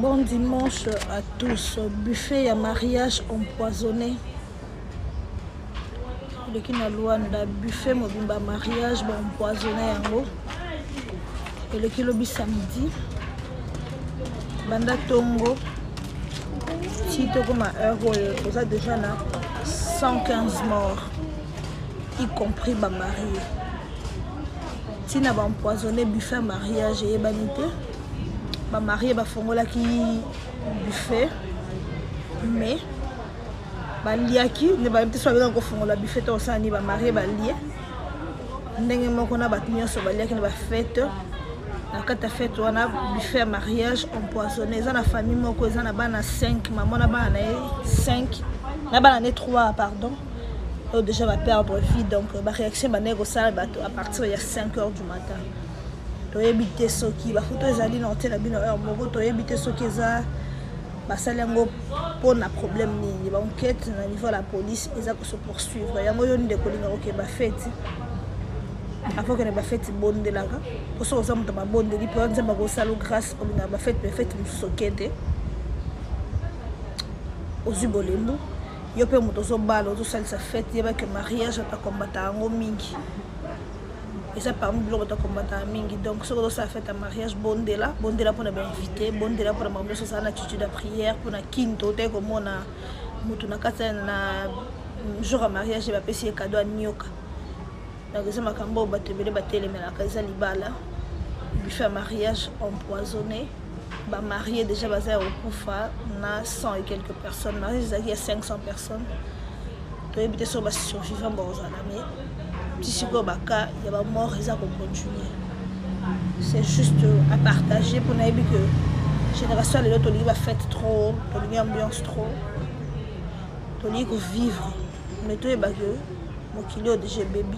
Bon dimanche à tous. Buffet à mariage empoisonné. Le qui n'a Luanda buffet mobimba mariage empoisonné yango. Et le qui lobby samedi. Banda Tongo. Si tu comme à heure, vous avez déjà 115 morts, y compris ma mariée. Si n'a pas empoisonné buffet mariage et banité. Ma mariée va fongola qui buffet mais ba liaki ne ba peut soit bien ko fongola buffet to sa ni ba mariée ba lié ndenge moko na bat nyonso ba liaki ne ba fête na kata fête wana buffet mariage empoisonné za na famille moko za na bana 5 maman na bana 5 na bana 3 pardon déjà va perdre vie donc ba réaction ba nego ça à partir de 5h du matin. Tu as évité ce qui va foutre les alliés dans la bino tu as évité ce qui est basalango pour un problème ni ba enquête na niveau de la police ils a se poursuivre yango yo ndeko linga OK ba fête afin que ne ba fête bonde là pour ça ça muta ba bonde li pour nzamba ko salo grâce ko linga ba fête sokete ozubolembu yo pe muto so balo to salisa fête yeba que mariage ta combattre ngo mingi. Et ça parmi les gens qui combattent mingi donc ce que ça fait un mariage bondela pour nous inviter bondela pour nous faire une attitude de prière pour nous quinto comme on a mutuna kata na jour à mariage et va payer cadeau à nyoka donc c'est ma cambo batebele batele mais la casa libala buffet mariage empoisonné ba marié déjà basé au Koufa na 100 et quelques personnes marié il y a 500 personnes to éviter sur bas survivants bozala mais si il y a des morts, ils vont continuer. C'est juste à partager pour nous que la génération de l'autre va faire trop, l'ambiance trop, vivre. Mais tout est bagueux, mon kilo de bébé.